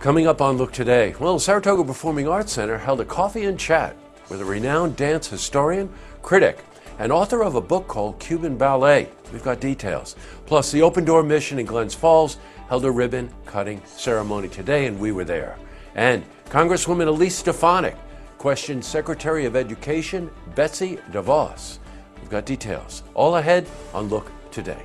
Coming up on Look Today, well, Saratoga Performing Arts Center held a coffee and chat with a renowned dance historian, critic, and author of a book called Cuban Ballet. We've got details. Plus, the Open Door Mission in Glens Falls held a ribbon-cutting ceremony today, and we were there. And Congresswoman Elise Stefanik questioned Secretary of Education Betsy DeVos. We've got details. All ahead on Look Today.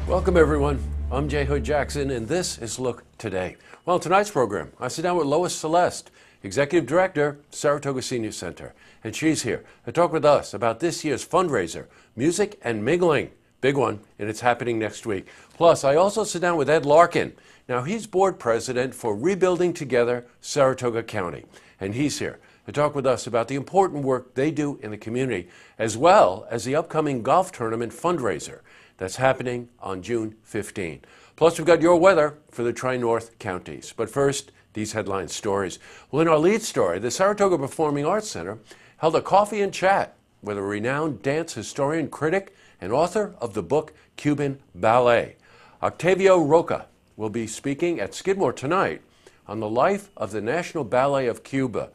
Welcome everyone, I'm Jay Hood Jackson and this is Look Today. Well, tonight's program, I sit down with Lois Celeste, Executive Director, Saratoga Senior Center. And she's here to talk with us about this year's fundraiser, Music and Mingling. Big one, and it's happening next week. Plus, I also sit down with Ed Larkin. Now, he's board president for Rebuilding Together Saratoga County. And he's here to talk with us about the important work they do in the community, as well as the upcoming golf tournament fundraiser that's happening on June 15. Plus, we've got your weather for the Tri-North counties. But first, these headline stories. Well, in our lead story, the Saratoga Performing Arts Center held a coffee and chat with a renowned dance historian, critic, and author of the book Cuban Ballet. Octavio Roca will be speaking at Skidmore tonight on the life of the National Ballet of Cuba,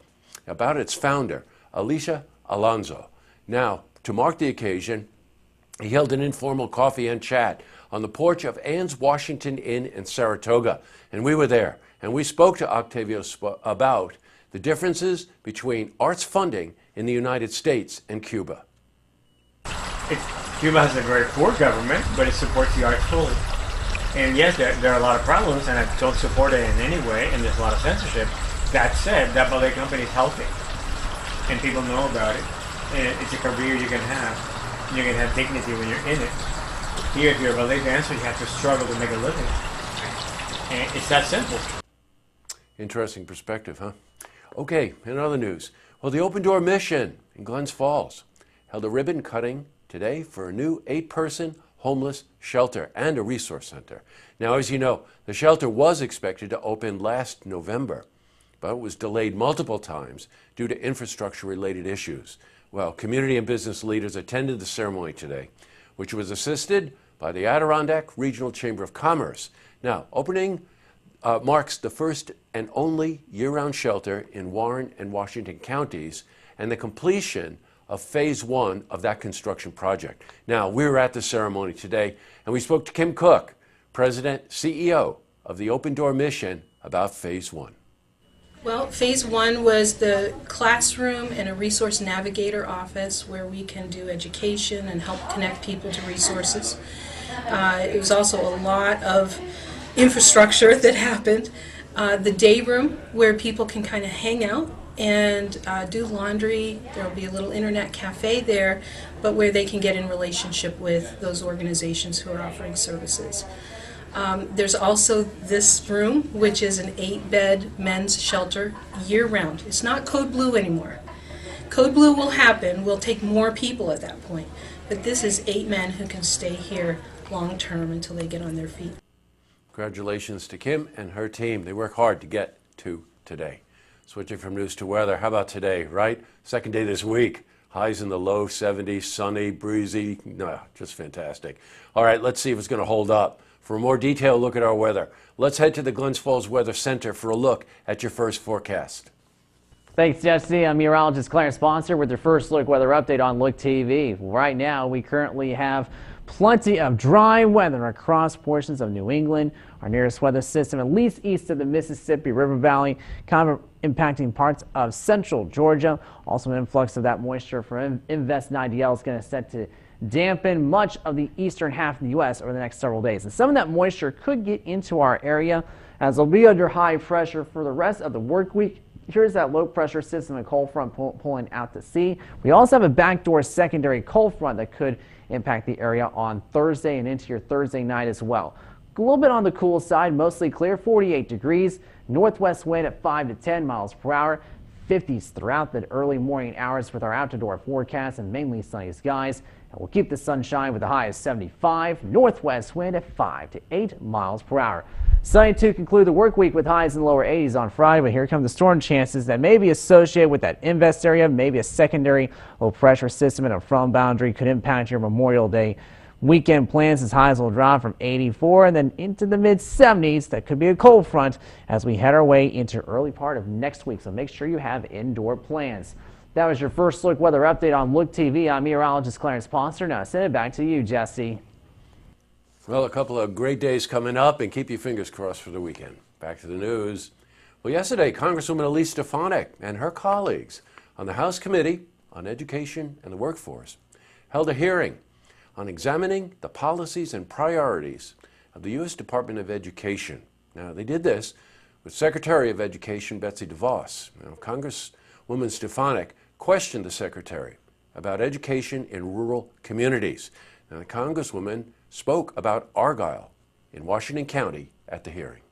about its founder, Alicia Alonso. Now, to mark the occasion, he held an informal coffee and chat on the porch of Ann's Washington Inn in Saratoga, and we were there. And we spoke to Octavio about the differences between arts funding in the United States and Cuba. Cuba has a very poor government, but it supports the arts fully. And yes, there are a lot of problems, and I don't support it in any way, and there's a lot of censorship. That said, that ballet company is healthy, and people know about it, and it's a career you can have. You can have dignity when you're in it. Here, if you're a ballet dancer, you have to struggle to make a living. And it's that simple. Interesting perspective, huh? Okay, in other news, well, the Open Door Mission in Glens Falls held a ribbon cutting today for a new 8-person homeless shelter and a resource center. Now, as you know, the shelter was expected to open last November, but it was delayed multiple times due to infrastructure-related issues. Well, community and business leaders attended the ceremony today, which was assisted by the Adirondack Regional Chamber of Commerce. Now, opening marks the first and only year-round shelter in Warren and Washington counties and the completion of phase 1 of that construction project. Now, we were at the ceremony today and we spoke to Kim Cook, President, CEO of the Open Door Mission, about phase 1. Well, phase 1 was the classroom and a resource navigator office where we can do education and help connect people to resources. It was also a lot of infrastructure that happened. The day room where people can kind of hang out and do laundry. There will be a little internet cafe there, but where they can get in relationship with those organizations who are offering services. There's also this room, which is an 8-bed men's shelter year-round. It's not Code Blue anymore. Code Blue will happen. We'll take more people at that point. But this is 8 men who can stay here long-term until they get on their feet. Congratulations to Kim and her team. They work hard to get to today. Switching from news to weather, how about today, right? Second day this week. Highs in the low 70s, sunny, breezy, just fantastic. All right, let's see if it's going to hold up. For a more detailed look at our weather, let's head to the Glens Falls Weather Center for a look at your first forecast. Thanks, Jesse. I'm meteorologist Clarence Sponsor with your first look weather update on Look TV. Right now, we currently have plenty of dry weather across portions of New England. Our nearest weather system, at least east of the Mississippi River Valley, kind of impacting parts of central Georgia. Also, an influx of that moisture from Invest and IDL is going to set to dampen much of the eastern half of the U.S. over the next several days. And some of that moisture could get into our area as they'll be under high pressure for the rest of the work week. Here's that low pressure system and cold front pulling out to sea. We also have a backdoor secondary cold front that could impact the area on Thursday and into your Thursday night as well. A little bit on the cool side, mostly clear, 48 degrees, northwest wind at 5 to 10 miles per hour. 50s throughout the early morning hours with our out-to-door forecast and mainly sunny skies. And we'll keep the sunshine with a high of 75, northwest wind at 5 to 8 miles per hour. Sunny to conclude the work week with highs in the lower 80s on Friday, but here come the storm chances that may be associated with that invest area. Maybe a secondary low pressure system and a front boundary could impact your Memorial Day weekend plans as highs will drop from 84 and then into the mid 70s. That could be a cold front as we head our way into early part of next week. So make sure you have indoor plans. That was your first look weather update on Look TV. I'm meteorologist Clarence Ponster. Now send it back to you, Jesse. Well, a couple of great days coming up, and keep your fingers crossed for the weekend. Back to the news. Well, yesterday, Congresswoman Elise Stefanik and her colleagues on the House Committee on Education and the Workforce held a hearing on examining the policies and priorities of the U.S. Department of Education. Now, they did this with Secretary of Education Betsy DeVos. Now, Congresswoman Stefanik questioned the Secretary about education in rural communities. Now, the Congresswoman spoke about Argyle in Washington County at the hearing.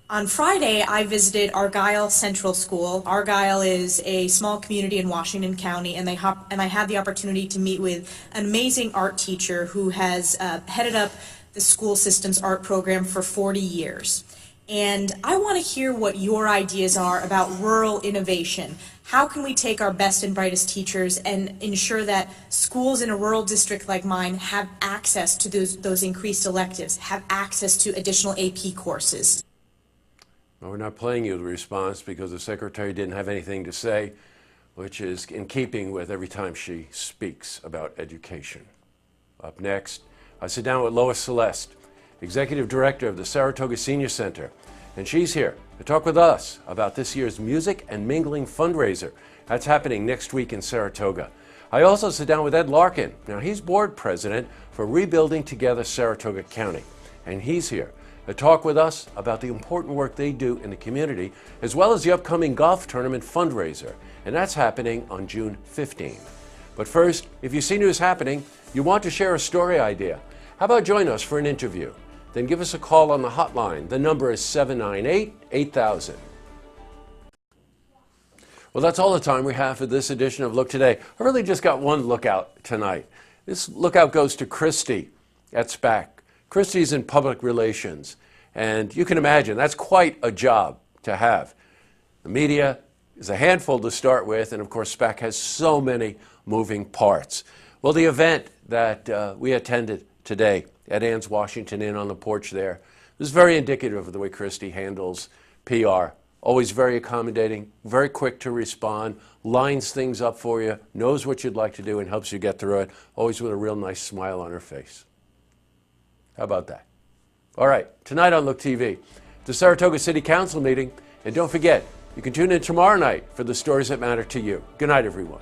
On Friday, I visited Argyle Central School. Argyle is a small community in Washington County, and I had the opportunity to meet with an amazing art teacher who has headed up the school system's art program for 40 years. And I want to hear what your ideas are about rural innovation. How can we take our best and brightest teachers and ensure that schools in a rural district like mine have access to those increased electives, have access to additional AP courses? Well, we're not playing you the response because the Secretary didn't have anything to say, which is in keeping with every time she speaks about education. Up next, I sit down with Lois Celeste, Executive Director of the Saratoga Senior Center, and she's here to talk with us about this year's Music and Mingling fundraiser. That's happening next week in Saratoga. I also sit down with Ed Larkin. Now, he's board president for Rebuilding Together Saratoga County, and he's here to talk with us about the important work they do in the community, as well as the upcoming golf tournament fundraiser, and that's happening on June 15. But first, if you see news happening, you want to share a story idea, how about join us for an interview? Then give us a call on the hotline. The number is 798-8000. Well, that's all the time we have for this edition of Look Today. I really just got one lookout tonight. This lookout goes to Christy at SPAC. Christy's in public relations, and you can imagine that's quite a job to have. The media is a handful to start with, and of course SPAC has so many moving parts. Well, the event that we attended today at Ann's Washington Inn on the porch there is very indicative of the way Christy handles PR. Always very accommodating, very quick to respond, lines things up for you, knows what you'd like to do and helps you get through it, always with a real nice smile on her face. How about that? All right, tonight on Look TV, the Saratoga City Council meeting, and don't forget, you can tune in tomorrow night for the stories that matter to you. Good night, everyone.